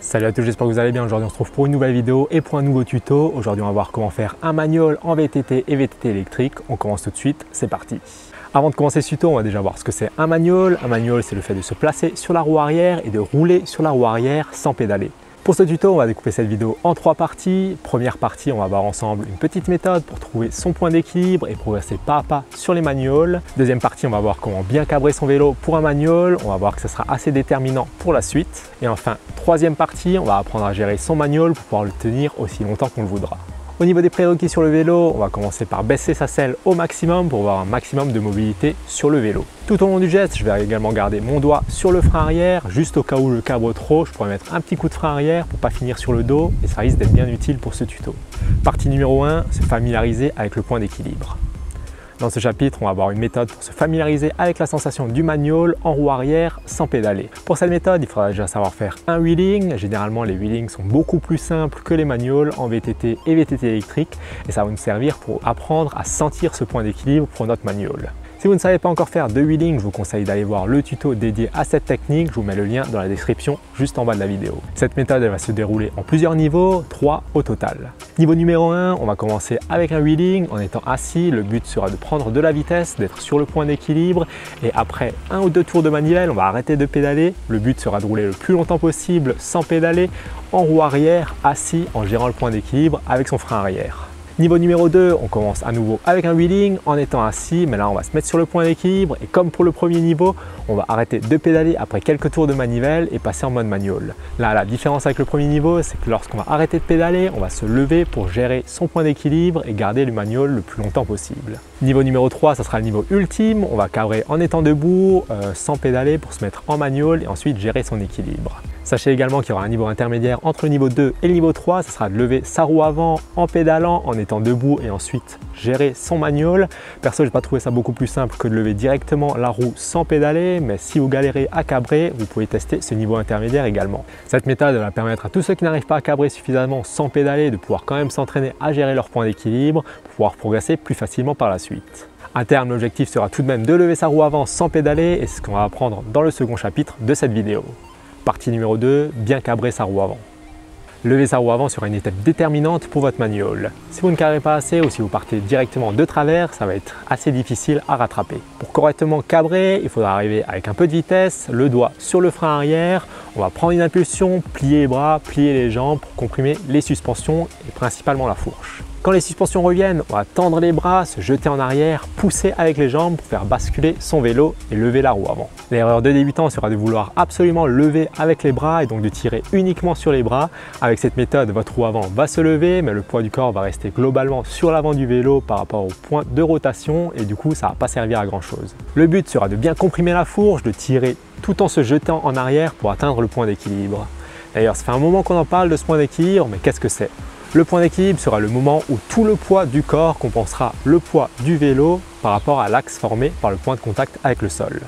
Salut à tous, j'espère que vous allez bien. Aujourd'hui on se retrouve pour une nouvelle vidéo et pour un nouveau tuto. Aujourd'hui on va voir comment faire un manual en VTT et VTT électrique. On commence tout de suite, c'est parti. Avant de commencer ce tuto, on va déjà voir ce que c'est un manual. Un manual, c'est le fait de se placer sur la roue arrière et de rouler sur la roue arrière sans pédaler. Pour ce tuto, on va découper cette vidéo en 3 parties. Première partie, on va voir ensemble une petite méthode pour trouver son point d'équilibre et progresser pas à pas sur les manuals. Deuxième partie, on va voir comment bien cabrer son vélo pour un manual. On va voir que ce sera assez déterminant pour la suite. Et enfin, troisième partie, on va apprendre à gérer son manual pour pouvoir le tenir aussi longtemps qu'on le voudra. Au niveau des prérequis sur le vélo, on va commencer par baisser sa selle au maximum pour avoir un maximum de mobilité sur le vélo. Tout au long du geste, je vais également garder mon doigt sur le frein arrière, juste au cas où je cabre trop, je pourrais mettre un petit coup de frein arrière pour ne pas finir sur le dos et ça risque d'être bien utile pour ce tuto. Partie numéro 1, se familiariser avec le point d'équilibre. Dans ce chapitre, on va avoir une méthode pour se familiariser avec la sensation du manual en roue arrière sans pédaler. Pour cette méthode, il faudra déjà savoir faire un wheeling. Généralement, les wheelings sont beaucoup plus simples que les manuals en VTT et VTT électrique et ça va nous servir pour apprendre à sentir ce point d'équilibre pour notre manual. Si vous ne savez pas encore faire de wheeling, je vous conseille d'aller voir le tuto dédié à cette technique. Je vous mets le lien dans la description juste en bas de la vidéo. Cette méthode elle va se dérouler en plusieurs niveaux, 3 au total. Niveau numéro 1, on va commencer avec un wheeling en étant assis. Le but sera de prendre de la vitesse, d'être sur le point d'équilibre et après 1 ou 2 tours de manivelle, on va arrêter de pédaler. Le but sera de rouler le plus longtemps possible sans pédaler en roue arrière, assis en gérant le point d'équilibre avec son frein arrière. Niveau numéro 2, on commence à nouveau avec un wheeling en étant assis, mais là on va se mettre sur le point d'équilibre et comme pour le premier niveau, on va arrêter de pédaler après quelques tours de manivelle et passer en mode manual. Là, la différence avec le premier niveau, c'est que lorsqu'on va arrêter de pédaler, on va se lever pour gérer son point d'équilibre et garder le manual le plus longtemps possible. Niveau numéro 3, ça sera le niveau ultime, on va cabrer en étant debout, sans pédaler pour se mettre en manual et ensuite gérer son équilibre. Sachez également qu'il y aura un niveau intermédiaire entre le niveau 2 et le niveau 3, ça sera de lever sa roue avant en pédalant, en étant debout et ensuite gérer son manual. Perso, j'ai pas trouvé ça beaucoup plus simple que de lever directement la roue sans pédaler, mais si vous galérez à cabrer, vous pouvez tester ce niveau intermédiaire également. Cette méthode va permettre à tous ceux qui n'arrivent pas à cabrer suffisamment sans pédaler de pouvoir quand même s'entraîner à gérer leur point d'équilibre pour pouvoir progresser plus facilement par la suite. À terme, l'objectif sera tout de même de lever sa roue avant sans pédaler et c'est ce qu'on va apprendre dans le second chapitre de cette vidéo. Partie numéro 2, bien cabrer sa roue avant. Lever sa roue avant sera une étape déterminante pour votre manual. Si vous ne cabrez pas assez ou si vous partez directement de travers, ça va être assez difficile à rattraper. Pour correctement cabrer, il faudra arriver avec un peu de vitesse, le doigt sur le frein arrière. On va prendre une impulsion, plier les bras, plier les jambes pour comprimer les suspensions et principalement la fourche. Quand les suspensions reviennent, on va tendre les bras, se jeter en arrière, pousser avec les jambes pour faire basculer son vélo et lever la roue avant. L'erreur de débutant sera de vouloir absolument lever avec les bras et donc de tirer uniquement sur les bras. Avec cette méthode, votre roue avant va se lever, mais le poids du corps va rester globalement sur l'avant du vélo par rapport au point de rotation et du coup, ça ne va pas servir à grand chose. Le but sera de bien comprimer la fourche, de tirer tout en se jetant en arrière pour atteindre le point d'équilibre. D'ailleurs, ça fait un moment qu'on en parle de ce point d'équilibre, mais qu'est-ce que c'est ? Le point d'équilibre sera le moment où tout le poids du corps compensera le poids du vélo par rapport à l'axe formé par le point de contact avec le sol.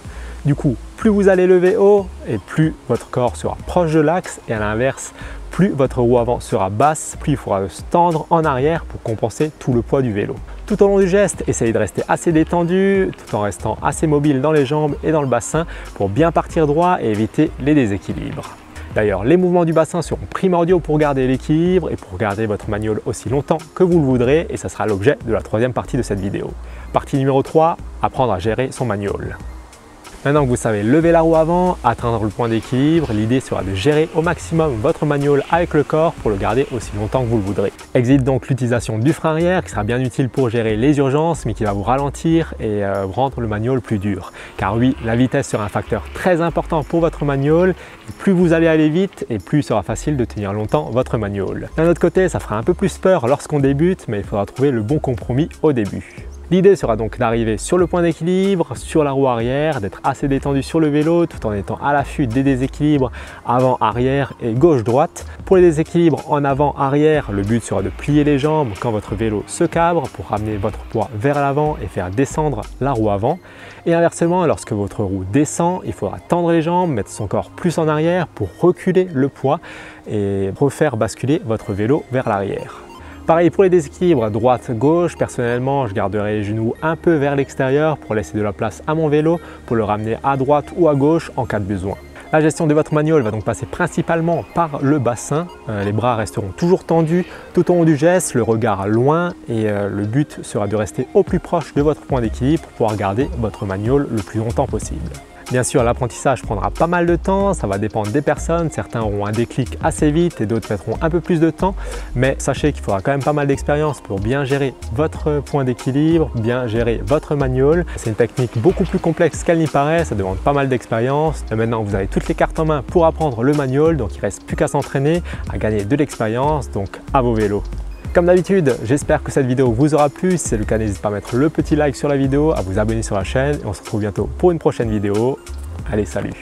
Du coup, plus vous allez lever haut et plus votre corps sera proche de l'axe et à l'inverse, plus votre roue avant sera basse, plus il faudra se tendre en arrière pour compenser tout le poids du vélo. Tout au long du geste, essayez de rester assez détendu tout en restant assez mobile dans les jambes et dans le bassin pour bien partir droit et éviter les déséquilibres. D'ailleurs, les mouvements du bassin seront primordiaux pour garder l'équilibre et pour garder votre manual aussi longtemps que vous le voudrez et ça sera l'objet de la troisième partie de cette vidéo. Partie numéro 3, apprendre à gérer son manual. Maintenant que vous savez lever la roue avant, atteindre le point d'équilibre, l'idée sera de gérer au maximum votre manual avec le corps pour le garder aussi longtemps que vous le voudrez. Existe donc l'utilisation du frein arrière qui sera bien utile pour gérer les urgences mais qui va vous ralentir et rendre le manual plus dur. Car oui, la vitesse sera un facteur très important pour votre manual et plus vous allez aller vite et plus il sera facile de tenir longtemps votre manual. D'un autre côté, ça fera un peu plus peur lorsqu'on débute mais il faudra trouver le bon compromis au début. L'idée sera donc d'arriver sur le point d'équilibre, sur la roue arrière, d'être assez détendu sur le vélo tout en étant à l'affût des déséquilibres avant-arrière et gauche-droite. Pour les déséquilibres en avant-arrière, le but sera de plier les jambes quand votre vélo se cabre pour ramener votre poids vers l'avant et faire descendre la roue avant. Et inversement, lorsque votre roue descend, il faudra tendre les jambes, mettre son corps plus en arrière pour reculer le poids et refaire basculer votre vélo vers l'arrière. Pareil pour les déséquilibres droite-gauche, personnellement je garderai les genoux un peu vers l'extérieur pour laisser de la place à mon vélo pour le ramener à droite ou à gauche en cas de besoin. La gestion de votre magnole va donc passer principalement par le bassin. Les bras resteront toujours tendus tout au long du geste, le regard loin et le but sera de rester au plus proche de votre point d'équilibre pour pouvoir garder votre magnole le plus longtemps possible. Bien sûr, l'apprentissage prendra pas mal de temps, ça va dépendre des personnes. Certains auront un déclic assez vite et d'autres mettront un peu plus de temps. Mais sachez qu'il faudra quand même pas mal d'expérience pour bien gérer votre point d'équilibre, bien gérer votre magnole. C'est une technique beaucoup plus complexe qu'elle n'y paraît, ça demande pas mal d'expérience. Maintenant, vous avez toutes les cartes en main pour apprendre le magnole, donc il ne reste plus qu'à s'entraîner, à gagner de l'expérience, donc à vos vélos. Comme d'habitude, j'espère que cette vidéo vous aura plu. Si c'est le cas, n'hésitez pas à mettre le petit like sur la vidéo, à vous abonner sur la chaîne et on se retrouve bientôt pour une prochaine vidéo. Allez, salut!